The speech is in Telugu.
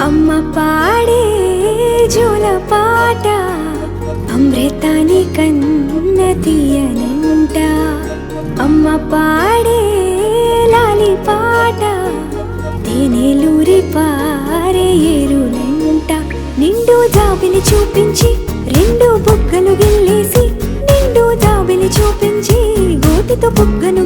అమ్మ పాడే జోల పాట అమృతాని కన్న తీయనంట. అమ్మ పాడే లాలి పాట తేనెలూరి పారే ఏరులంట. నిండు జాబిలి చూపించి రెండు బుగ్గలు గిల్లేసి, నిండు జాబిలి చూపించి గోటితో బుగ్గను